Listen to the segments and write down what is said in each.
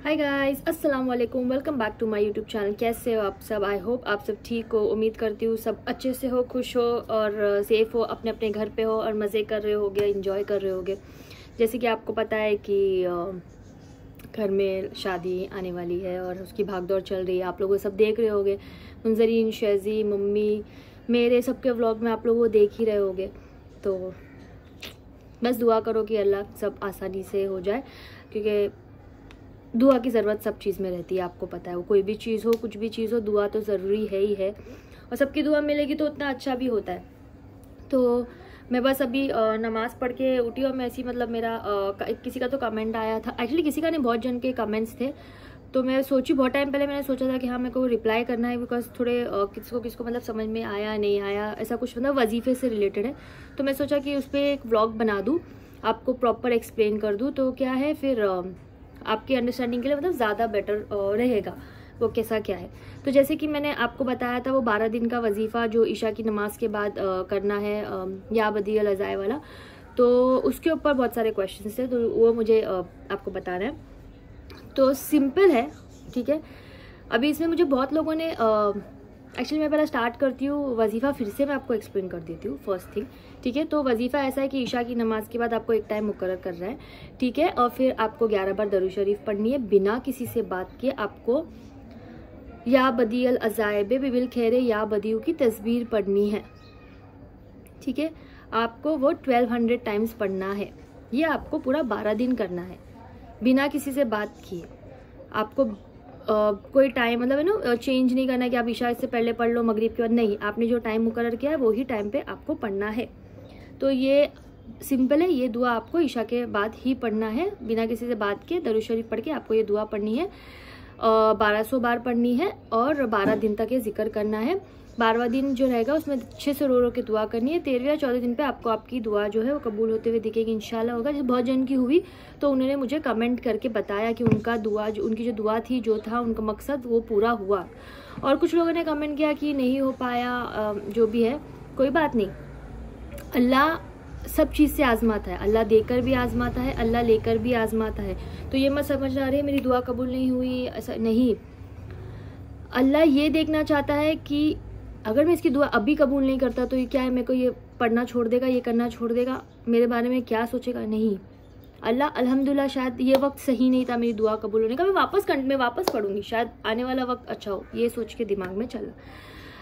हाय guys, अस्सलाम वालेकुम। Welcome back to my YouTube channel. कैसे हो आप सब? आई होप आप सब ठीक हो। उम्मीद करती हूँ सब अच्छे से हो, खुश हो और सेफ हो, अपने अपने घर पे हो और मज़े कर रहे होगे, एंजॉय कर रहे होगे। जैसे कि आपको पता है कि घर में शादी आने वाली है और उसकी भागदौड़ चल रही है। आप लोग सब देख रहे होगे, मुंजरीन, शेजी, मम्मी, मेरे सबके व्लॉग में आप लोग वो देख ही रहे होगे। तो बस दुआ करो कि अल्लाह सब आसानी से हो जाए, क्योंकि दुआ की ज़रूरत सब चीज़ में रहती है। आपको पता है, वो कोई भी चीज़ हो, कुछ भी चीज़ हो, दुआ तो ज़रूरी है ही है। और सबकी दुआ मिलेगी तो उतना अच्छा भी होता है। तो मैं बस अभी नमाज़ पढ़ के उठी और मैं ऐसी मतलब मेरा किसी का तो कमेंट आया था। एक्चुअली किसी का नहीं, बहुत जन के कमेंट्स थे। तो मैं सोची, बहुत टाइम पहले मैंने सोचा था कि हाँ मेरे को रिप्लाई करना है, बिकॉज थोड़े किसको मतलब समझ में आया नहीं आया, ऐसा कुछ मतलब वजीफे से रिलेटेड है। तो मैं सोचा कि उस पर एक व्लॉग बना दूँ, आपको प्रॉपर एक्सप्लेन कर दूँ। तो क्या है फिर आपकी अंडरस्टैंडिंग के लिए मतलब ज़्यादा बेटर रहेगा वो कैसा क्या है। तो जैसे कि मैंने आपको बताया था वो 12 दिन का वजीफ़ा जो ईशा की नमाज के बाद करना है, या बदियल अज़ाए वाला। तो उसके ऊपर बहुत सारे क्वेश्चंस थे, तो वो मुझे आपको बताना है। तो सिंपल है, ठीक है। अभी इसमें मुझे बहुत लोगों ने एक्चुअली मैं पहले स्टार्ट करती हूँ वजीफ़ा, फिर से मैं आपको एक्सप्लेन कर देती हूँ फर्स्ट थिंग, ठीक है। तो वजीफ़ा ऐसा है कि ईशा की नमाज के बाद आपको एक टाइम मुकर्रर कर रहा है, ठीक है। और फिर आपको 11 बार दरूद शरीफ पढ़नी है बिना किसी से बात किए। आपको या बदियल अज़ाइबे बिबिल खैरे या बदियू की तस्बीर पढ़नी है, ठीक है। आपको वो 1200 टाइम्स पढ़ना है। ये आपको पूरा 12 दिन करना है बिना किसी से बात किए। आपको कोई टाइम मतलब है ना चेंज नहीं करना है कि आप ईशा से पहले पढ़ लो, मगरिब के बाद नहीं। आपने जो टाइम मुकर्रर किया है वो ही टाइम पे आपको पढ़ना है। तो ये सिंपल है। ये दुआ आपको ईशा के बाद ही पढ़ना है बिना किसी से बात किए। दरूद शरीफ पढ़ के आपको ये दुआ पढ़नी है, 1200 बार पढ़नी है और 12 दिन तक ये जिक्र करना है। 12वां दिन जो रहेगा उसमें अच्छे से रो रो के दुआ करनी है। 13वें या 14वें दिन पे आपको आपकी दुआ जो है वो कबूल होते हुए दिखेगी, इंशाल्लाह होगा। जैसे बहुत जन की हुई तो उन्होंने मुझे कमेंट करके बताया कि उनका दुआ जो उनकी जो दुआ थी, जो था उनका मकसद, वो पूरा हुआ। और कुछ लोगों ने कमेंट किया कि नहीं हो पाया, जो भी है कोई बात नहीं। अल्लाह सब चीज़ से आजमाता है, अल्लाह देकर भी आजमाता है, अल्लाह लेकर भी आजमाता है। तो ये मत समझना रहे मेरी दुआ कबूल नहीं हुई, ऐसा नहीं। अल्लाह ये देखना चाहता है कि अगर मैं इसकी दुआ अभी कबूल नहीं करता तो ये क्या है, मेरे को ये पढ़ना छोड़ देगा, ये करना छोड़ देगा, मेरे बारे में क्या सोचेगा? नहीं। अल्लाह अल्हम्दुलिल्लाह शायद ये वक्त सही नहीं था मेरी दुआ कबूल होने का, मैं वापस पढ़ूंगी, शायद आने वाला वक्त अच्छा हो, ये सोच के दिमाग में चला।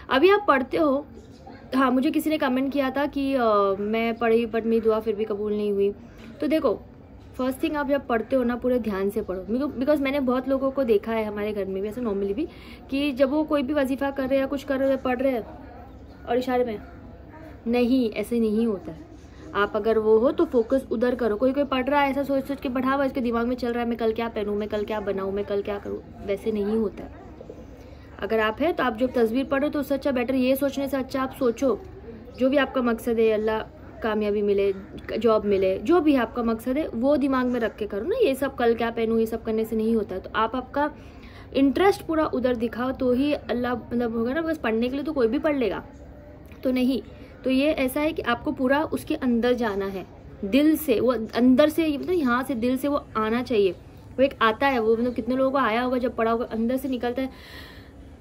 अभी आप पढ़ते हो। हाँ, मुझे किसी ने कमेंट किया था कि मैं पढ़ी बट मेरी दुआ फिर भी कबूल नहीं हुई। तो देखो, फर्स्ट थिंग, आप जब पढ़ते हो ना पूरे ध्यान से पढ़ो, बिकॉज मैंने बहुत लोगों को देखा है हमारे घर में भी, ऐसे नॉर्मली भी, कि जब वो कोई भी वजीफा कर रहे हैं या कुछ कर रहे हैं, पढ़ रहे हैं और इशारे में नहीं, ऐसे नहीं होता है। आप अगर वो हो तो फोकस उधर करो। कोई पढ़ रहा है ऐसा सोच सोच के पढ़ा हुआ, इसके दिमाग में चल रहा है मैं कल क्या पहनूँ, मैं कल क्या बनाऊँ, मैं कल क्या करूँ, वैसे नहीं होता है। अगर आप है तो आप जब तस्वीर पढ़ो तो उससे अच्छा, बेटर ये सोचने से अच्छा आप सोचो जो भी आपका मकसद है, अल्लाह कामयाबी मिले, जॉब मिले, जो भी आपका मकसद है वो दिमाग में रख के करो ना। ये सब कल क्या पहनूं, ये सब करने से नहीं होता है। तो आप आपका इंटरेस्ट पूरा उधर दिखाओ तो ही अल्लाह मतलब होगा ना। बस पढ़ने के लिए तो कोई भी पढ़ लेगा तो नहीं। तो ये ऐसा है कि आपको पूरा उसके अंदर जाना है, दिल से, वो अंदर से, मतलब यहाँ से दिल से वो आना चाहिए। वो एक आता है, वो मतलब कितने लोगों को आया होगा, जब पढ़ा होगा अंदर से निकलता है,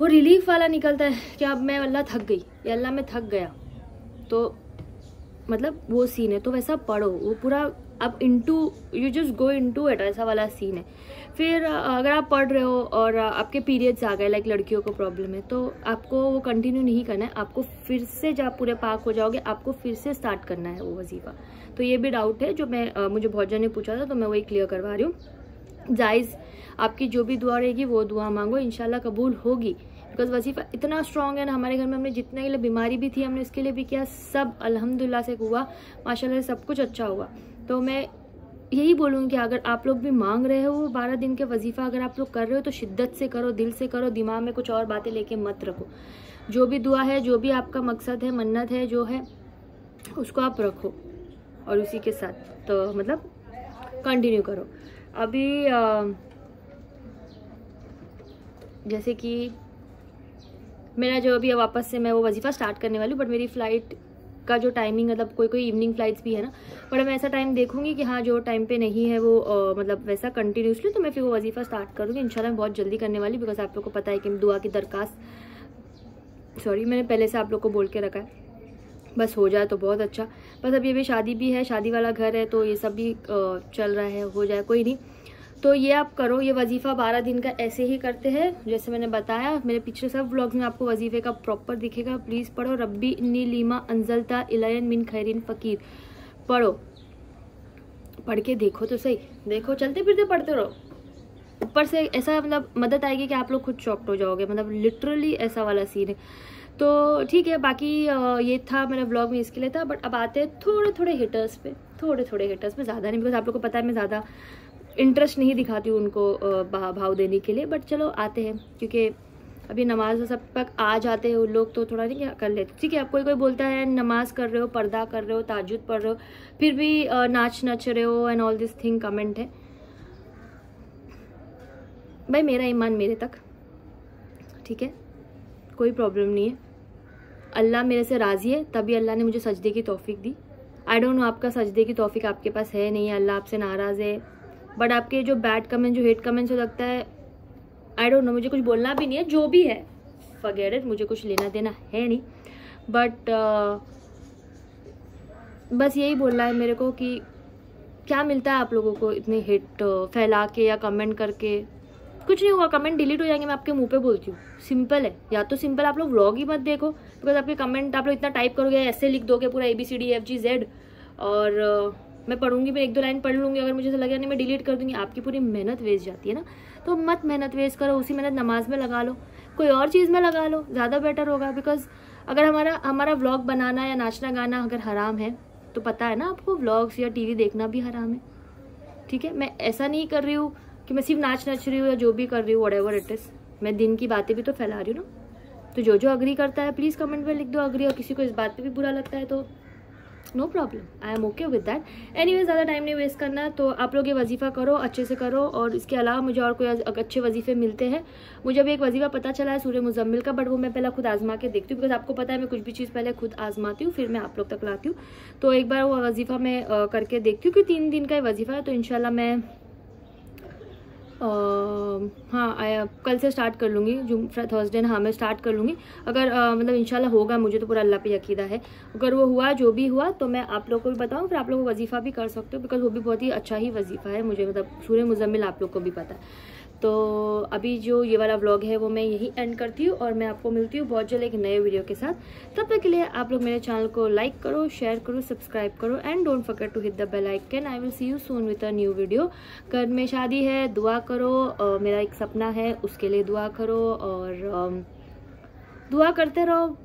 वो रिलीफ वाला निकलता है कि अब मैं अल्लाह थक गई या अल्लाह मैं थक गया, तो मतलब वो सीन है। तो वैसा पढ़ो, वो पूरा अब you just go into it, ऐसा वाला सीन है। फिर अगर आप पढ़ रहे हो और आपके पीरियड्स आ गए, लाइक लड़कियों को प्रॉब्लम है, तो आपको वो कंटिन्यू नहीं करना है। आपको फिर से जब पूरे पाक हो जाओगे आपको फिर से स्टार्ट करना है वो वजीफा। तो ये भी डाउट है जो मैं मुझे बहुत जन ने पूछा था, तो मैं वही क्लियर करवा रही हूँ। जायज़ आपकी जो भी दुआ रहेगी वो दुआ मांगो, इंशाल्लाह कबूल होगी। बिकॉज वजीफा इतना स्ट्रॉन्ग है ना, हमारे घर में हमने जितने के लिए बीमारी भी थी हमने इसके लिए भी किया, सब अल्हम्दुलिल्लाह से हुआ, माशाल्लाह से सब कुछ अच्छा हुआ। तो मैं यही बोलूँगी कि अगर आप लोग भी मांग रहे हो वो 12 दिन के वजीफा, अगर आप लोग कर रहे हो तो शिद्दत से करो, दिल से करो, दिमाग में कुछ और बातें लेके मत रखो। जो भी दुआ है, जो भी आपका मकसद है, मन्नत है जो है, उसको आप रखो और उसी के साथ तो मतलब कंटिन्यू करो। अभी जैसे कि मेरा जो अभी वापस से मैं वो वजीफ़ा स्टार्ट करने वाली हूँ, बट मेरी फ़्लाइट का जो टाइमिंग, मतलब कोई कोई इवनिंग फ्लाइट्स भी है ना, बट मैं ऐसा टाइम देखूंगी कि हाँ जो टाइम पे नहीं है वो मतलब वैसा कंटिन्यूसली, तो मैं फिर वो वजीफ़ा स्टार्ट करूँगी इंशाल्लाह। मैं बहुत जल्दी करने वाली, बिकॉज आप लोग को पता है कि दुआ की दरख्वास्त, सॉरी मैंने पहले से आप लोग को बोल के रखा है, बस हो जाए तो बहुत अच्छा। बस अभी अभी शादी भी है, शादी वाला घर है, तो ये सब भी चल रहा है, हो जाए कोई नहीं। तो ये आप करो, ये वजीफ़ा 12 दिन का ऐसे ही करते हैं जैसे मैंने बताया। मेरे पिछले सब व्लॉग्स में आपको वजीफ़े का प्रॉपर दिखेगा। प्लीज़ पढ़ो, रब्बी इन्नी लीमा अंजलता इलयन मिन खैरिन फ़कीर, पढ़ो, पढ़ के देखो तो सही, देखो चलते फिरते पढ़ते रहो। ऊपर से ऐसा मतलब मदद आएगी कि आप लोग खुद शॉक्ड हो जाओगे, मतलब लिटरली ऐसा वाला सीन है। तो ठीक है, बाकी ये था मेरा व्लॉग में इसके लिए था। बट अब आते हैं थोड़े थोड़े हिटर्स पे, ज़्यादा नहीं, बिकॉज आप लोग को पता है मैं ज़्यादा इंटरेस्ट नहीं दिखाती हूँ उनको भाव देने के लिए। बट चलो आते हैं, क्योंकि अभी नमाज सब तक आ जाते हैं उन लोग, तो थोड़ा नहीं क्या कर लेते। ठीक है, अब कोई कोई बोलता है नमाज कर रहे हो, पर्दा कर रहे हो, ताजुद पढ़ रहे हो, फिर भी नाच रहे हो and all this thing comment है। भाई मेरा ईमान मेरे तक, ठीक है, कोई प्रॉब्लम नहीं है। अल्लाह मेरे से राज़ी है, तभी अल्लाह ने मुझे सजदे की तौफीक दी। आई डोंट नो आपका सजदे की तौफीक आपके पास है नहीं है, अल्लाह आपसे नाराज़ है। बट आपके जो बैड कमेंट, जो हेट कमेंट्स हो लगता है, आई डोंट नो, मुझे कुछ बोलना भी नहीं है, जो भी है फॉरगेट इट, मुझे कुछ लेना देना है नहीं। बट बस यही बोलना है मेरे को कि क्या मिलता है आप लोगों को इतने हेट फैला के या कमेंट करके, कुछ नहीं होगा, कमेंट डिलीट हो जाएंगे, मैं आपके मुंह पे बोलती हूँ। सिंपल है, या तो सिंपल आप लोग व्लॉग ही मत देखो, बिकॉज आपके कमेंट आप लोग इतना टाइप करोगे, ऐसे लिख दोगे पूरा ABCDFGZ, और मैं पढ़ूंगी, मैं 1-2 लाइन पढ़ लूँगी, अगर मुझे ऐसा लगा नहीं मैं डिलीट कर दूंगी। आपकी पूरी मेहनत वेस्ट जाती है ना, तो मत मेहनत वेस्ट करो, उसी मेहनत नमाज में लगा लो, कोई और चीज़ में लगा लो, ज़्यादा बेटर होगा। बिकॉज अगर हमारा व्लॉग बनाना या नाचना गाना अगर हराम है, तो पता है ना आपको, व्लॉग्स या TV देखना भी हराम है। ठीक है, मैं ऐसा नहीं कर रही हूँ कि मैं सिर्फ नाच रही हूँ या जो भी कर रही हूँ, व्हाटएवर इट इज़, मैं दिन की बातें भी तो फैला रही हूँ ना। तो जो अग्री करता है प्लीज़ कमेंट में लिख दो अग्री, और किसी को इस बात पे भी बुरा लगता है तो no problem, I am okay with that. Anyways, ज़्यादा टाइम नहीं वेस्ट करना, तो आप लोग ये वजीफ़ा करो, अच्छे से करो। और इसके अलावा मुझे और कोई अच्छे वजीफ़े मिलते हैं, मुझे अभी एक वजीफ़ा पता चला है सूरह मुज़म्मिल का, बट वो मैं पहले खुद आजमा के देखती हूँ, बिकॉज आपको पता है मैं कुछ भी चीज़ पहले खुद आजमाती हूँ, फिर मैं आप लोग तक लाती हूँ। तो एक बार वो वजीफ़ा मैं करके देखती हूँ कि 3 दिन का वजीफ़ा है, तो इंशाल्लाह मैं हाँ कल से स्टार्ट कर लूँगी, थर्सडे हाँ मैं स्टार्ट कर लूँगी। अगर मतलब इंशाल्लाह होगा, मुझे तो पूरा अल्लाह पे यकीदा है, अगर वो हुआ, जो भी हुआ, तो मैं आप लोग को भी बताऊँ, फिर आप लोग को वजीफ़ा भी कर सकते हो, बिकॉज वो भी बहुत ही अच्छा ही वजीफ़ा है मुझे, मतलब सूरह मुज़म्मिल आप लोग को भी पता है। तो अभी जो ये वाला व्लॉग है वो मैं यही एंड करती हूँ, और मैं आपको मिलती हूँ बहुत जल्द एक नए वीडियो के साथ। तब तक के लिए आप लोग मेरे चैनल को लाइक करो, शेयर करो, सब्सक्राइब करो, and don't forget to hit the bell icon. I will see you soon with a new video. घर में शादी है, दुआ करो, मेरा एक सपना है उसके लिए दुआ करो, और दुआ करते रहो,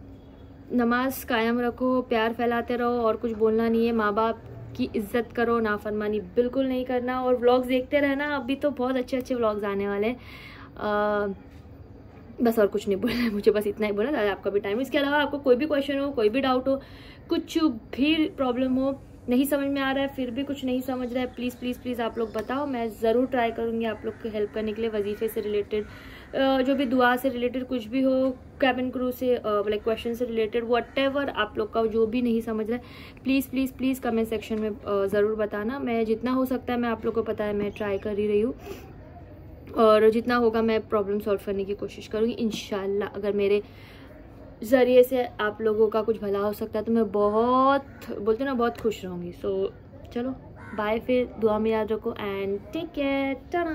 नमाज कायम रखो, प्यार फैलाते रहो, और कुछ बोलना नहीं है। माँ बाप की इज्जत करो, नाफरमानी बिल्कुल नहीं करना, और व्लॉग्स देखते रहना, अभी तो बहुत अच्छे अच्छे व्लॉग्स आने वाले हैं। बस और कुछ नहीं बोलना है मुझे, बस इतना ही बोलना है, आपका भी टाइम। इसके अलावा आपको कोई भी क्वेश्चन हो, कोई भी डाउट हो, कुछ भी प्रॉब्लम हो, नहीं समझ में आ रहा है, फिर भी कुछ नहीं समझ रहा है, प्लीज़ प्लीज़ प्लीज़ आप लोग बताओ, मैं ज़रूर ट्राई करूँगी आप लोग की हेल्प करने के लिए। वजीफ़े से रिलेटेड, जो भी दुआ से रिलेटेड कुछ भी हो, कैबिन क्रू से लाइक क्वेश्चन से रिलेटेड, व्हाटएवर आप लोग का जो भी नहीं समझ रहा है, please please please comment section में ज़रूर बताना। मैं जितना हो सकता है, मैं आप लोग को पता है मैं ट्राई कर ही रही हूँ, और जितना होगा मैं प्रॉब्लम सॉल्व करने की कोशिश करूँगी इंशाल्लाह। अगर मेरे ज़रिए से आप लोगों का कुछ भला हो सकता है तो मैं बहुत, बोलते ना, बहुत खुश रहूँगी। सो चलो बाय, फिर दुआ में याद रखो, एंड टेक केयर, टाटा।